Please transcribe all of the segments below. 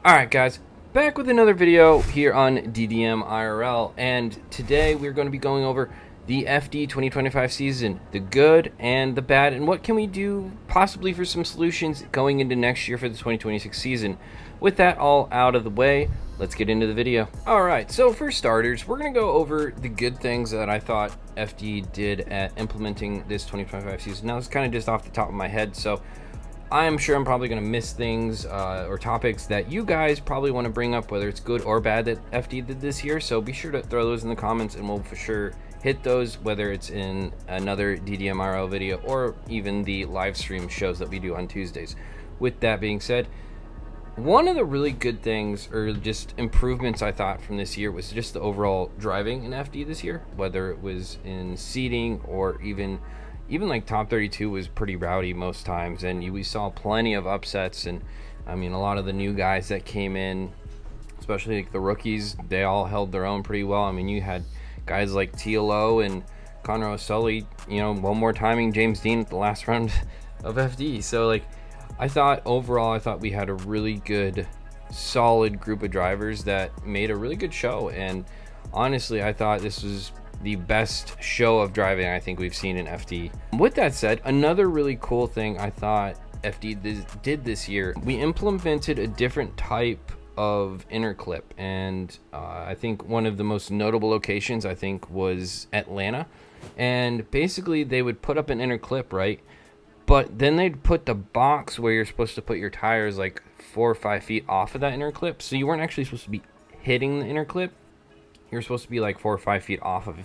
Alright guys, back with another video here on DDM IRL, and today we're going to be going over the FD 2025 season, the good and the bad, and what can we do possibly for some solutions going into next year for the 2026 season. With that all out of the way, let's get into the video. Alright, so for starters, we're going to go over the good things that I thought FD did at implementing this 2025 season. Now, it's kind of just off the top of my head, so I'm sure I'm probably going to miss things or topics that you guys probably want to bring up, whether it's good or bad that FD did this year. So be sure to throw those in the comments and we'll for sure hit those, whether it's in another DDMRL video or even the live stream shows that we do on Tuesdays. With that being said, one of the really good things or just improvements I thought from this year was just the overall driving in FD this year, whether it was in seating or even like top 32 was pretty rowdy most times, and we saw plenty of upsets. And I mean, a lot of the new guys that came in, especially like the rookies, they all held their own pretty well. I mean, you had guys like TLO and Conor O'Sully, you know, one more timing James Dean at the last round of FD. So like, I thought overall we had a really good solid group of drivers that made a really good show, and honestly I thought this was the best show of driving I think we've seen in FD. With that said, another really cool thing I thought FD did this year, we implemented a different type of inner clip, and I think one of the most notable locations I think was Atlanta. And basically they would put up an inner clip, right, but then they'd put the box where you're supposed to put your tires like 4 or 5 feet off of that inner clip, so you weren't actually supposed to be hitting the inner clip. You're supposed to be like 4 or 5 feet off of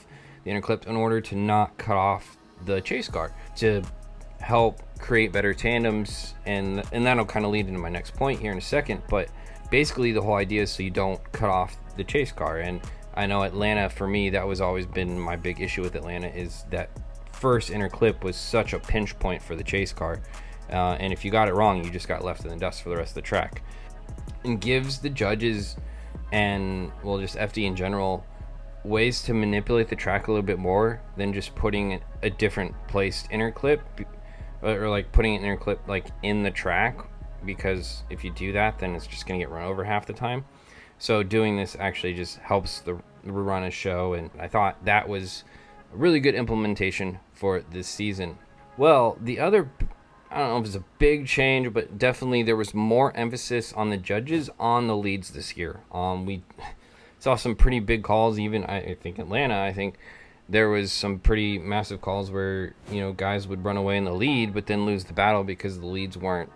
the inner clip in order to not cut off the chase car, to help create better tandems, and that'll kind of lead into my next point here in a second. But basically the whole idea is so you don't cut off the chase car. And I know Atlanta, for me, that was always been my big issue with Atlanta, is that first inner clip was such a pinch point for the chase car, and if you got it wrong, you just got left in the dust for the rest of the track. And gives the judges and, well, just FD in general, ways to manipulate the track a little bit more than just putting a different placed inner clip, or like putting an inner clip like in the track, because if you do that, then it's just gonna get run over half the time. So doing this actually just helps the run a show, and I thought that was a really good implementation for this season. Well, the other, I don't know if it's a big change, but definitely there was more emphasis on the judges on the leads this year. We saw some pretty big calls. Even I think Atlanta, I think there was some pretty massive calls where, you know, guys would run away in the lead but then lose the battle because the leads weren't,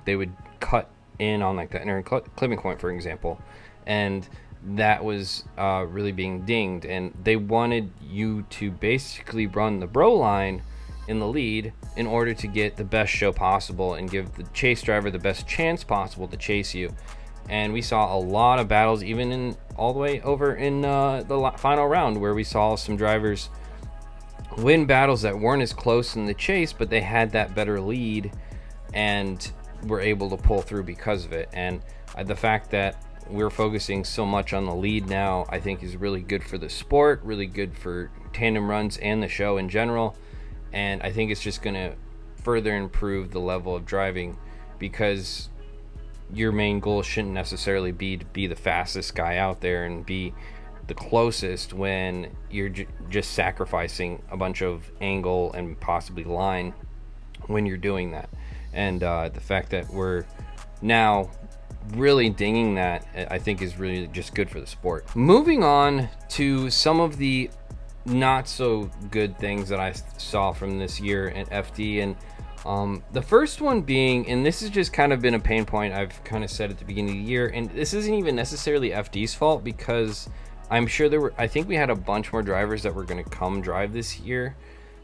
they would cut in on like the inner clipping point, for example, and that was really being dinged. And they wanted you to basically run the bro line in the lead in order to get the best show possible and give the chase driver the best chance possible to chase you. And we saw a lot of battles, even in all the way over in the final round, where we saw some drivers win battles that weren't as close in the chase, but they had that better lead and were able to pull through because of it. And the fact that we're focusing so much on the lead now, I think is really good for the sport, really good for tandem runs and the show in general. And I think it's just going to further improve the level of driving, because your main goal shouldn't necessarily be to be the fastest guy out there and be the closest when you're just sacrificing a bunch of angle and possibly line when you're doing that. And the fact that we're now really dinging that, I think is really just good for the sport. Moving on to some of the not so good things that I saw from this year at FD, and the first one being, and this has just kind of been a pain point I've kind of said at the beginning of the year, and this isn't even necessarily FD's fault, because I'm sure I think we had a bunch more drivers that were going to come drive this year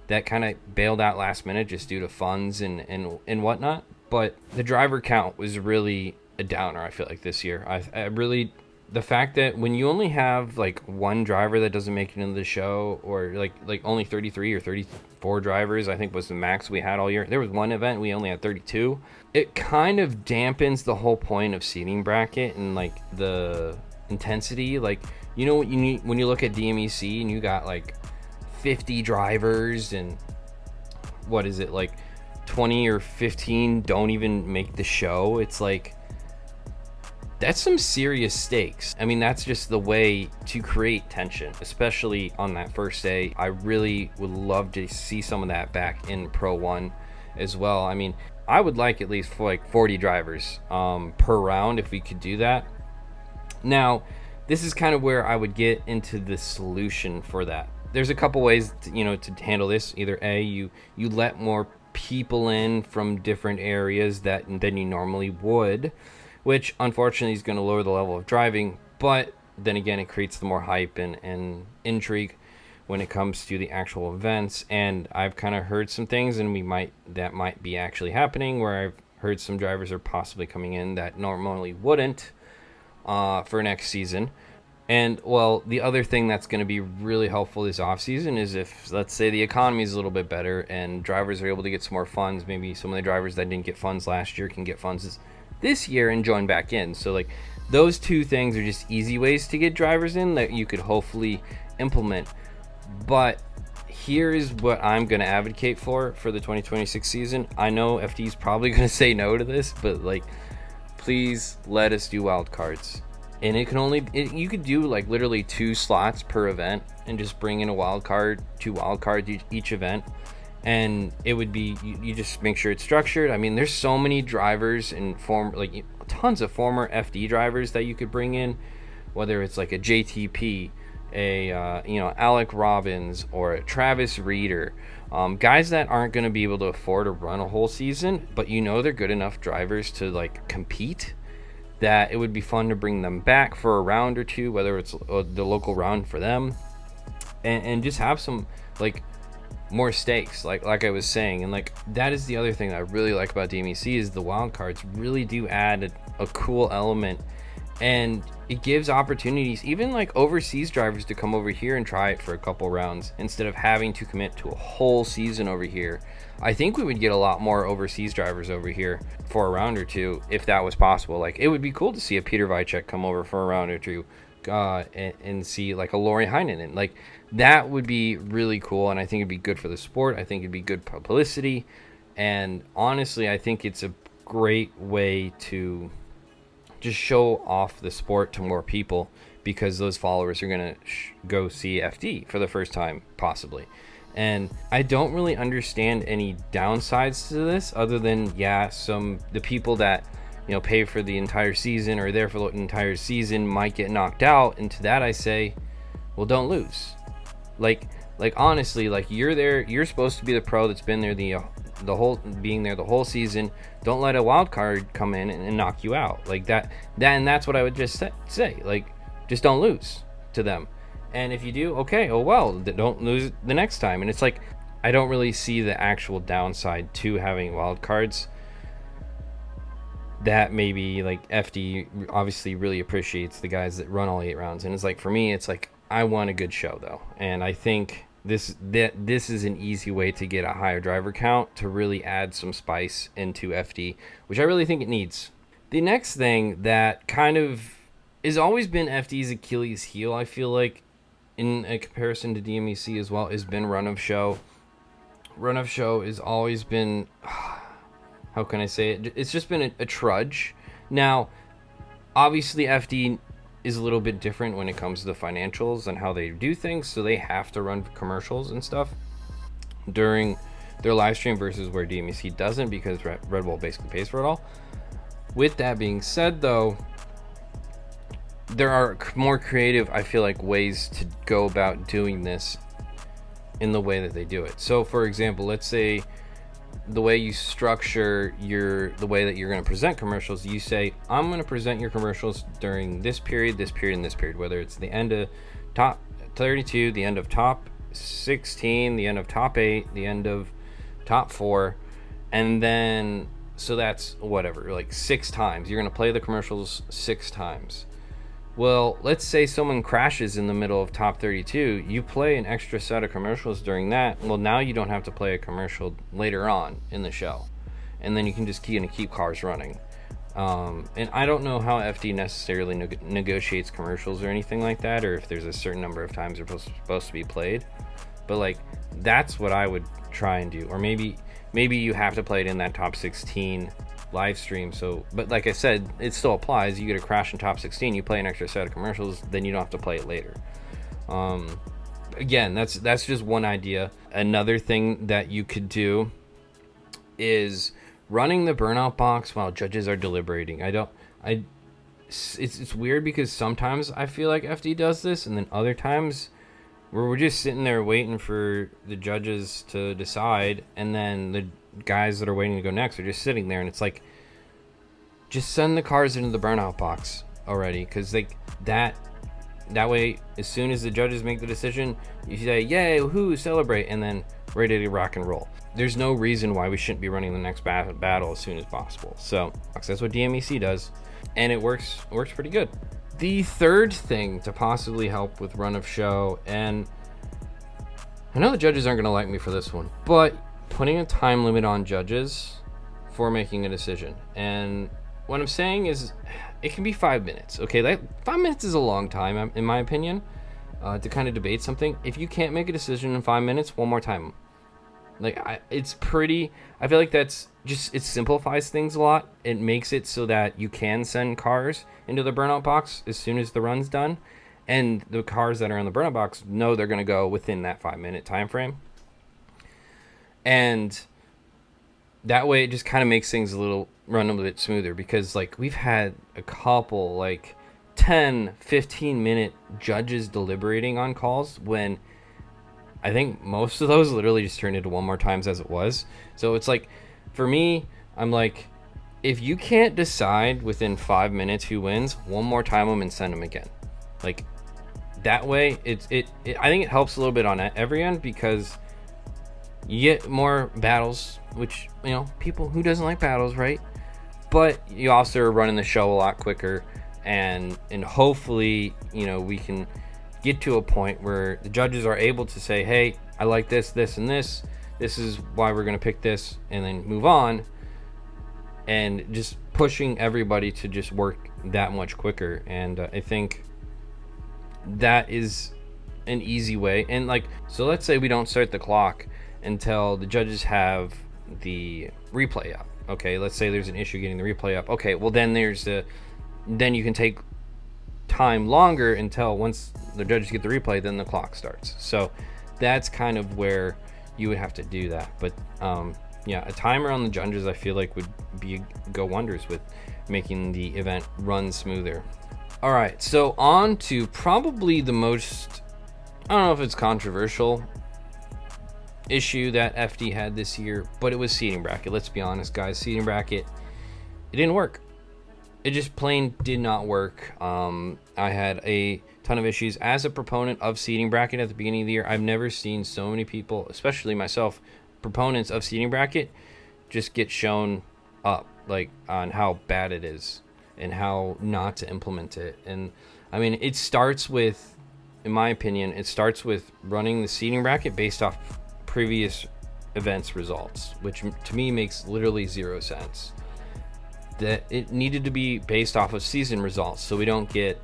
that kind of bailed out last minute just due to funds and whatnot. But the driver count was really a downer, I feel like, this year. I really, the fact that when you only have like one driver that doesn't make it into the show, or like only 33 or 34 drivers, I think was the max we had all year. There was one event we only had 32. It kind of dampens the whole point of seating bracket and like the intensity. Like, you know what you need when you look at DMEC and you got like 50 drivers, and what is it, like 20 or 15 don't even make the show. It's like, that's some serious stakes. I mean, that's just the way to create tension, especially on that first day. I really would love to see some of that back in Pro 1 as well. I mean, I would like at least for like 40 drivers per round if we could do that. Now, this is kind of where I would get into the solution for that. There's a couple ways to handle this. Either A, you let more people in from different areas than you normally would, which unfortunately is going to lower the level of driving, but then again, it creates the more hype and intrigue when it comes to the actual events. And I've kind of heard some things, and that might be actually happening, where I've heard some drivers are possibly coming in that normally wouldn't for next season. And well, the other thing that's going to be really helpful this off season is if, let's say, the economy is a little bit better and drivers are able to get some more funds. Maybe some of the drivers that didn't get funds last year can get funds this year and join back in. So like, those two things are just easy ways to get drivers in that you could hopefully implement. But here is what I'm going to advocate for the 2026 season. I know FD is probably going to say no to this, but like, please let us do wild cards. And you could do like literally 2 slots per event and just bring in a wild card, 2 wild cards each event. And it would be, you just make sure it's structured. I mean, there's so many drivers and tons of former FD drivers that you could bring in, whether it's like a JTP, Alec Robbins, or a Travis Reeder, guys that aren't going to be able to afford to run a whole season, but they're good enough drivers to like compete, that it would be fun to bring them back for a round or two, whether it's the local round for them, and just have some like more stakes, like I was saying. And like, that is the other thing that I really like about DMEC is the wild cards really do add a cool element, and it gives opportunities even like overseas drivers to come over here and try it for a couple rounds instead of having to commit to a whole season over here. I think we would get a lot more overseas drivers over here for a round or two if that was possible. Like, it would be cool to see a Peter Vicek come over for a round or two, and see like a Lori Heinonen. Like, that would be really cool, and I think it'd be good for the sport. I think it'd be good publicity, and honestly, I think it's a great way to just show off the sport to more people, because those followers are going to go see FD for the first time, possibly. And I don't really understand any downsides to this other than, the people that, pay for the entire season or are there for the entire season might get knocked out. And to that I say, well, don't lose. Like honestly, like, you're there, you're supposed to be the pro that's been there the whole season. Don't let a wild card come in and knock you out like that. And that's what I would just say. Like, just don't lose to them. And if you do, okay, oh well, don't lose the next time. And it's like, I don't really see the actual downside to having wild cards. That maybe like FD obviously really appreciates the guys that run all 8 rounds. And it's like, for me, it's like, I want a good show though. And I think this is an easy way to get a higher driver count to really add some spice into FD, which I really think it needs. The next thing that kind of has always been FD's Achilles heel, I feel like, in a comparison to DMEC as well, has been run of show. Run of show has always been, how can I say it? It's just been a trudge. Now, obviously FD is a little bit different when it comes to the financials and how they do things, so they have to run commercials and stuff during their live stream versus where DMEC doesn't, because Red Bull basically pays for it all. With that being said though, there are more creative, I feel like, ways to go about doing this in the way that they do it. So for example, let's say the way you structure the way that you're going to present commercials, you say, I'm going to present your commercials during this period, and this period, whether it's the end of top 32, the end of top 16, the end of top 8, the end of top 4, and then, so that's whatever, like 6 times. You're going to play the commercials 6 times. Well, let's say someone crashes in the middle of top 32. You play an extra set of commercials during that. Well, now you don't have to play a commercial later on in the show. And then you can just keep cars running. And I don't know how FD necessarily negotiates commercials or anything like that, or if there's a certain number of times they're supposed to be played. But like, that's what I would try and do. Or maybe you have to play it in that top 16 live stream. So, but like I said, it still applies. You get a crash in top 16, you play an extra set of commercials, then you don't have to play it later. Again, that's just one idea. Another thing that you could do is running the burnout box while judges are deliberating. It's weird because sometimes I feel like FD does this, and then other times where we're just sitting there waiting for the judges to decide, and then the guys that are waiting to go next are just sitting there, and it's like, just send the cars into the burnout box already, because that way, as soon as the judges make the decision, you say, yay, woohoo, celebrate, and then ready to rock and roll. There's no reason why we shouldn't be running the next battle as soon as possible. So that's what DMEC does, and it works pretty good. The third thing to possibly help with run of show, and I know the judges aren't going to like me for this one, but putting a time limit on judges for making a decision. And what I'm saying is, it can be 5 minutes. Okay, 5 minutes is a long time, in my opinion, to kind of debate something. If you can't make a decision in 5 minutes, one more time. I feel like that's just, it simplifies things a lot. It makes it so that you can send cars into the burnout box as soon as the run's done, and the cars that are in the burnout box know they're going to go within that 5 minute time frame. And that way it just kind of makes things run a little bit smoother, because we've had a couple 10-15 minute judges deliberating on calls, when I think most of those literally just turned into one more times as it was. So it's for me, I'm if you can't decide within 5 minutes who wins, one more time them and send them again. That way I think it helps a little bit on every end, because you get more battles, which, people, who doesn't like battles, right? But you also are running the show a lot quicker, and hopefully, we can get to a point where the judges are able to say, hey, I like this, this, and this. This is why we're going to pick this, and then move on, and just pushing everybody to just work that much quicker. And I think that is an easy way. And so let's say we don't start the clock until the judges have the replay up. Okay, let's say there's an issue getting the replay up. Okay, well then then you can take time longer until once the judges get the replay, then the clock starts. So that's kind of where you would have to do that. But yeah, a timer on the judges I feel like would go wonders with making the event run smoother. All right, so on to probably the most, I don't know if it's controversial issue that FD had this year, but it was seating bracket. Let's be honest, guys, seating bracket, it didn't work. It just plain did not work. I had a ton of issues as a proponent of seating bracket at the beginning of the year. I've never seen so many people, especially myself, proponents of seating bracket, just get shown up on how bad it is and how not to implement it. And I mean, it starts with, in my opinion, it starts with running the seating bracket based off previous events results, which to me makes literally zero sense. That it needed to be based off of season results, so we don't get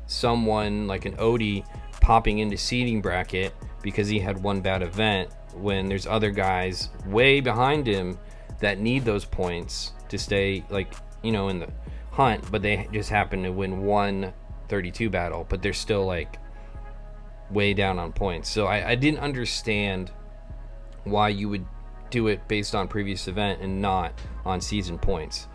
someone like an Odie popping into seating bracket because he had one bad event, when there's other guys way behind him that need those points to stay in the hunt, but they just happen to win one 32 battle, but they're still way down on points. So I didn't understand why you would do it based on previous event and not on season points.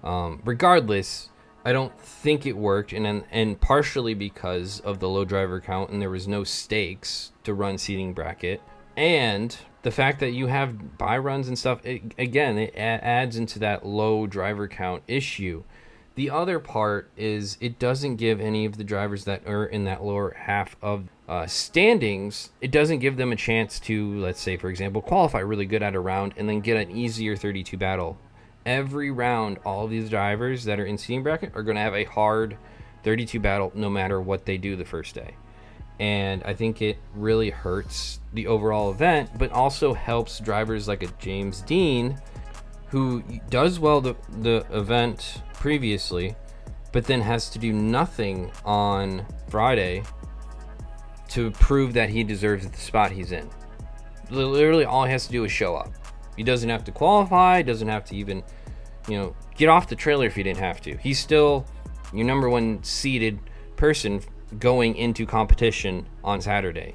Regardless, I don't think it worked, and partially because of the low driver count, and there was no stakes to run seating bracket, and the fact that you have buy runs and stuff, it adds into that low driver count issue. The other part is it doesn't give any of the drivers that are in that lower half of standings, it doesn't give them a chance to, let's say, for example, qualify really good at a round and then get an easier 32 battle. Every round, all of these drivers that are in seating bracket are going to have a hard 32 battle no matter what they do the first day. And I think it really hurts the overall event, but also helps drivers like a James Dean, who does well the event previously, but then has to do nothing on Friday to prove that he deserves the spot he's in. Literally all he has to do is show up. He doesn't have to qualify, doesn't have to even get off the trailer if you didn't have to. He's still your number one seeded person going into competition on Saturday.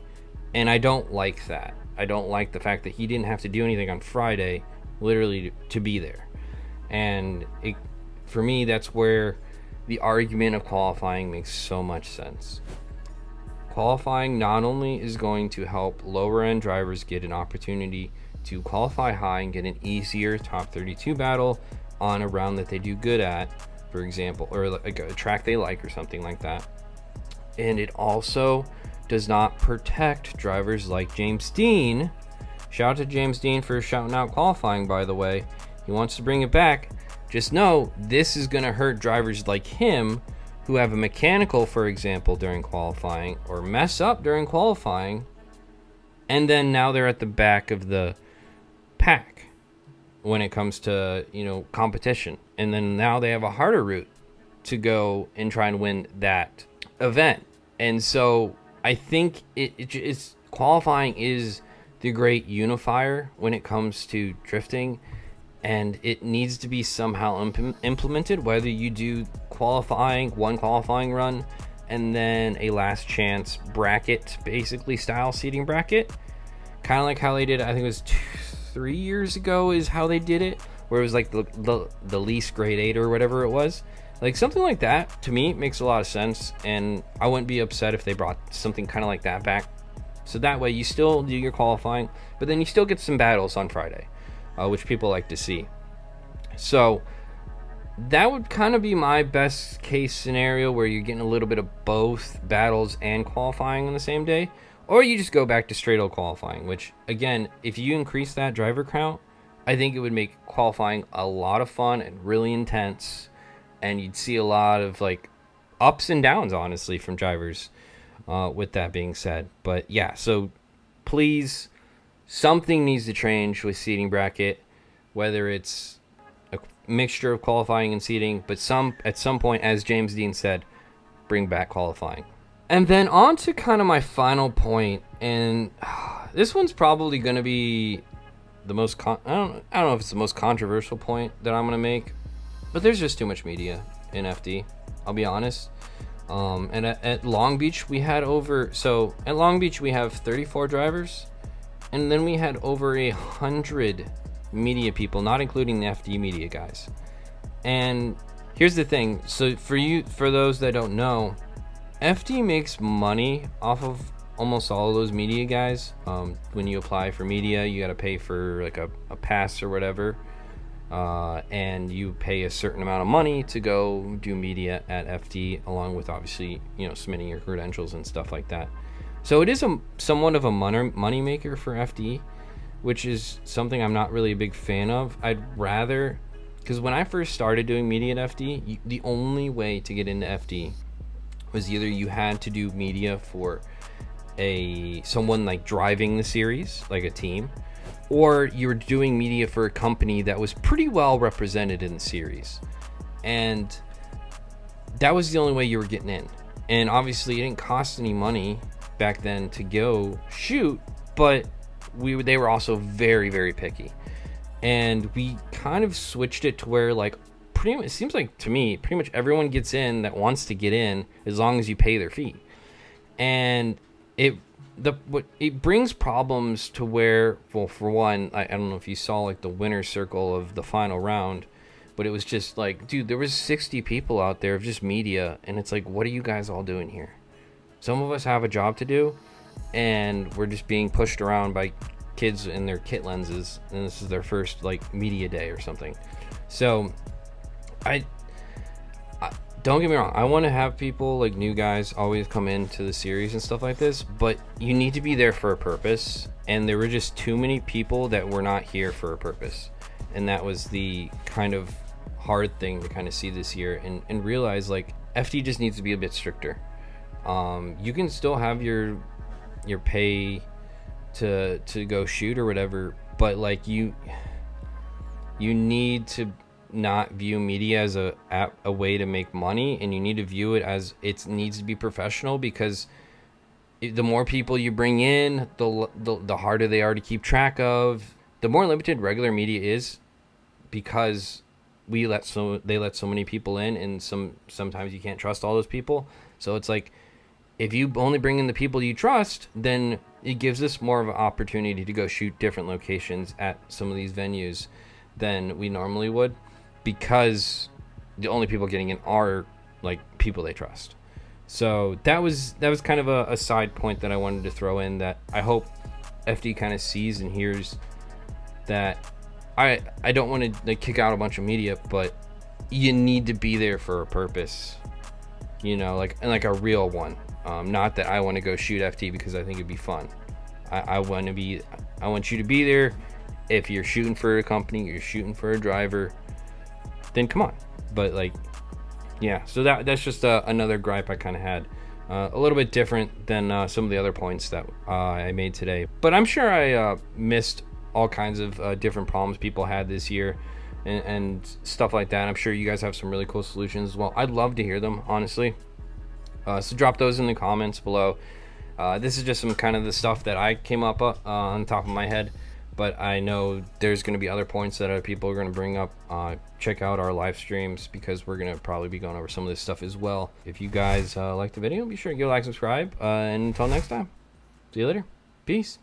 And I don't like that. I don't like the fact that he didn't have to do anything on Friday, literally, to be there. And for me, that's where the argument of qualifying makes so much sense. Qualifying not only is going to help lower end drivers get an opportunity to qualify high and get an easier top 32 battle on a round that they do good at, for example, or like a track they like or something like that. And it also does not protect drivers like James Dean. Shout out to James Dean for shouting out qualifying, by the way. He wants to bring it back. Just know this is going to hurt drivers like him who have a mechanical, for example, during qualifying, or mess up during qualifying, and then now they're at the back of the pack when it comes to, competition. And then now they have a harder route to go and try and win that event. And so I think it's qualifying is the great unifier when it comes to drifting, and it needs to be somehow implemented, whether you do one qualifying run and then a last chance bracket, basically style seating bracket, kind of like how they did, I think it was 3 years ago is how they did it, where it was like the least grade 8 or whatever it was. Like something like that, to me, makes a lot of sense, and I wouldn't be upset if they brought something kind of like that back. So that way you still do your qualifying, but then you still get some battles on Friday, which people like to see. So that would kind of be my best case scenario, where you're getting a little bit of both battles and qualifying on the same day. Or you just go back to straight old qualifying, which, again, if you increase that driver count, I think it would make qualifying a lot of fun and really intense. And you'd see a lot of like ups and downs, honestly, from drivers, with that being said. But yeah, so please, something needs to change with seating bracket, whether it's a mixture of qualifying and seating, but at some point, as James Dean said, bring back qualifying. And then on to kind of my final point, and this one's probably going to be the most I don't know if it's the most controversial point that I'm going to make, but there's just too much media in FD, I'll be honest. And at Long Beach we had at Long Beach we have 34 drivers, and then we had over 100 media people, not including the FD media guys. And here's the thing, so for those that don't know, FD makes money off of almost all of those media guys. When you apply for media, you got to pay for like a pass or whatever, and you pay a certain amount of money to go do media at FD, along with obviously submitting your credentials and stuff like that. So it is somewhat of a money maker for FD, which is something I'm not really a big fan of. I'd rather, because when I first started doing media at FD, the only way to get into FD was either you had to do media for someone like driving the series, like a team, or you were doing media for a company that was pretty well represented in the series. And that was the only way you were getting in. And obviously it didn't cost any money back then to go shoot, but they were also very, very picky. And we kind of switched it to where, like, it seems like to me pretty much everyone gets in that wants to get in, as long as you pay their fee. And it brings problems to where, well, for one, I don't know if you saw like the winner's circle of the final round, but it was just like, dude, there was 60 people out there of just media, and it's like, what are you guys all doing here? Some of us have a job to do, and we're just being pushed around by kids in their kit lenses, and this is their first like media day or something. So I don't get me wrong, I want to have people like new guys always come into the series and stuff like this, but you need to be there for a purpose, and there were just too many people that were not here for a purpose. And that was the kind of hard thing to kind of see this year, and realize like FD just needs to be a bit stricter. You can still have your pay to go shoot or whatever, but like you need to not view media as a way to make money, and you need to view it as it needs to be professional, because the more people you bring in, the harder they are to keep track of, the more limited regular media is, because they let so many people in, and sometimes you can't trust all those people. So it's like, if you only bring in the people you trust, then it gives us more of an opportunity to go shoot different locations at some of these venues than we normally would, because the only people getting in are like people they trust. So that was kind of a side point that I wanted to throw in, that I hope FD kind of sees and hears, that I don't want to like kick out a bunch of media, but you need to be there for a purpose, like a real one. Not that I want to go shoot FT because I think it'd be fun. I want you to be there. If you're shooting for a company, you're shooting for a driver, then come on. But like, yeah, so that's just another gripe I kind of had. A little bit different than some of the other points that I made today. But I'm sure I missed all kinds of different problems people had this year and stuff like that. I'm sure you guys have some really cool solutions as well. I'd love to hear them, honestly. So drop those in the comments below. This is just some kind of the stuff that I came up on top of my head. But I know there's going to be other points that other people are going to bring up. Check out our live streams, because we're going to probably be going over some of this stuff as well. If you guys liked the video, be sure to give a like, subscribe, and until next time, see you later. Peace.